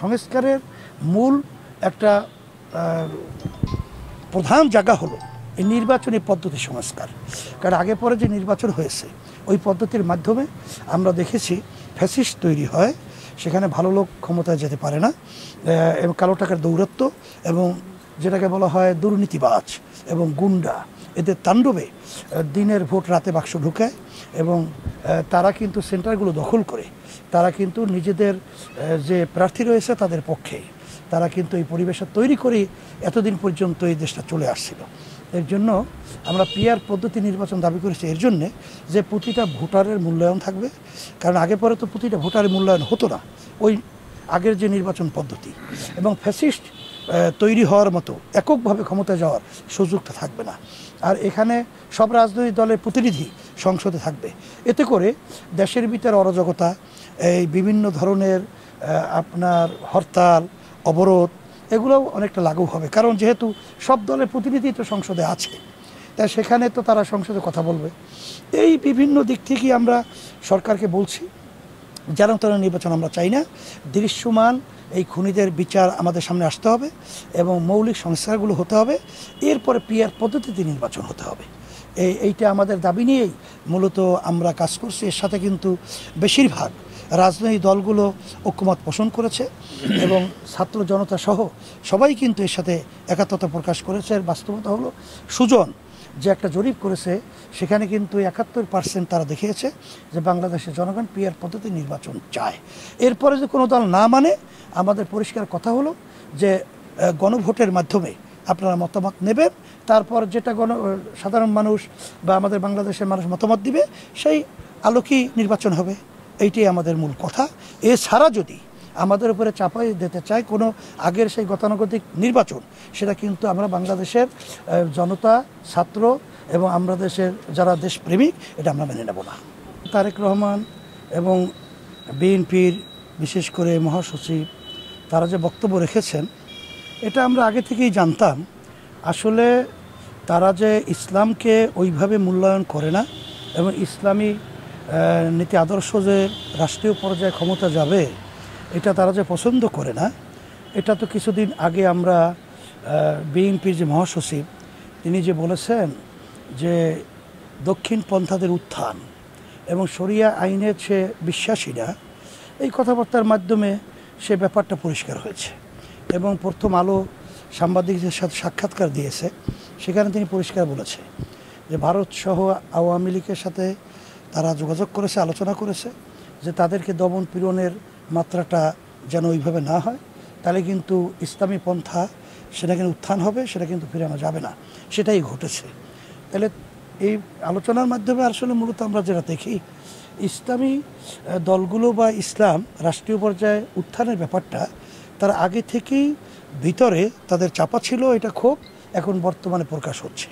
সংস্কারের মূল একটা প্রধান জায়গা হলো এই নির্বাচনী পদ্ধতি সংস্কার। কারণ আগে পরে যে নির্বাচন হয়েছে ওই পদ্ধতির মাধ্যমে আমরা দেখেছি ফ্যাসিস্ট তৈরি হয়, সেখানে ভালো লোক ক্ষমতায় যেতে পারে না এবং কালো টাকার দৌরাত্ম্য এবং যেটাকে বলা হয় দুর্নীতিবাজ এবং গুন্ডা, এদের তাণ্ডবে দিনের ভোট রাতে বাক্স ঢুকায় এবং তারা কিন্তু সেন্টারগুলো দখল করে তারা কিন্তু নিজেদের যে প্রার্থী রয়েছে তাদের পক্ষে তারা কিন্তু এই পরিবেশটা তৈরি করে এতদিন পর্যন্ত এই দেশটা চলে আসছিল। এর জন্য আমরা পিআর পদ্ধতি নির্বাচন দাবি করেছি, এর জন্যে যে প্রতিটা ভোটারের মূল্যায়ন থাকবে। কারণ আগে পরে তো প্রতিটা ভোটারের মূল্যায়ন হতো না ওই আগের যে নির্বাচন পদ্ধতি, এবং ফ্যাসিস্ট তৈরি হওয়ার মতো এককভাবে ক্ষমতায় যাওয়ার সুযোগটা থাকবে না। আর এখানে সব রাজনৈতিক দলের প্রতিনিধি সংসদে থাকবে। এতে করে দেশের ভিতরে অরাজকতা, এই বিভিন্ন ধরনের আপনার হরতাল, অবরোধ, এগুলোও অনেকটা লাগু হবে। কারণ যেহেতু সব দলের প্রতিনিধি তো সংসদে আছে, তাই সেখানে তো তারা সংসদে কথা বলবে। এই বিভিন্ন দিক থেকেই আমরা সরকারকে বলছি যেন তেন নির্বাচন আমরা চাই না। দৃশ্যমান এই খুনিদের বিচার আমাদের সামনে আসতে হবে এবং মৌলিক সংস্কারগুলো হতে হবে। এরপরে পিআর পদ্ধতিতে নির্বাচন হতে হবে। এইটা আমাদের দাবি নিয়েই মূলত আমরা কাজ করছি। এর সাথে কিন্তু বেশিরভাগ রাজনৈতিক দলগুলো ঐক্যমত পোষণ করেছে এবং ছাত্র জনতা সহ সবাই কিন্তু এর সাথে একাত্মতা প্রকাশ করেছে। এর বাস্তবতা হলো সুজন যে একটা জরিপ করেছে সেখানে কিন্তু ৭১% তারা দেখিয়েছে যে বাংলাদেশের জনগণ পিআর পদ্ধতি নির্বাচন চায়। এরপরে যে কোনো দল না মানে আমাদের পরিষ্কার কথা হলো যে গণভোটের মাধ্যমে আপনারা মতামত নেবেন, তারপর যেটা সাধারণ মানুষ বা আমাদের বাংলাদেশের মানুষ মতামত দিবে সেই আলোকেই নির্বাচন হবে। এইটাই আমাদের মূল কথা। এছাড়া যদি আমাদের উপরে চাপাই দিতে চায় কোনো আগের সেই গতানুগতিক নির্বাচন, সেটা কিন্তু আমরা বাংলাদেশের জনতা, ছাত্র এবং আমরা দেশের যারা দেশপ্রেমিক এটা আমরা মেনে নেব না। তারেক রহমান এবং বিএনপির বিশেষ করে মহাসচিব তারা যে বক্তব্য রেখেছেন এটা আমরা আগে থেকেই জানতাম। আসলে তারা যে ইসলামকে ওইভাবে মূল্যায়ন করে না এবং ইসলামী নীতি আদর্শ যে রাষ্ট্রীয় পর্যায়ে ক্ষমতা যাবে এটা তারা যে পছন্দ করে না, এটা তো কিছুদিন আগে আমরা বিএনপির যে মহাসচিব তিনি যে বলেছেন যে দক্ষিণ পন্থাদের উত্থান এবং শরিয়া আইনের সে বিশ্বাসী না, এই কথাবার্তার মাধ্যমে সে ব্যাপারটা পরিষ্কার হয়েছে। এবং প্রথম আলো সাংবাদিকদের সাথে সাক্ষাৎকার দিয়েছে, সেখানে তিনি পরিষ্কার বলেছে যে ভারত সহ আওয়ামী লীগের সাথে তারা যোগাযোগ করেছে, আলোচনা করেছে যে তাদেরকে দমন পীড়নের মাত্রাটা যেন ওইভাবে না হয়, তাহলে কিন্তু ইসলামী পন্থা সেটা কিন্তু উত্থান হবে, সেটা কিন্তু ফিরানো যাবে না। সেটাই ঘটেছে। তাহলে এই আলোচনার মাধ্যমে আসলে মূলত আমরা যেটা দেখি ইসলামী দলগুলো বা ইসলাম রাষ্ট্রীয় পর্যায়ে উত্থানের ব্যাপারটা তার আগে থেকেই ভিতরে তাদের চাপা ছিল, এটা ক্ষোভ এখন বর্তমানে প্রকাশ হচ্ছে।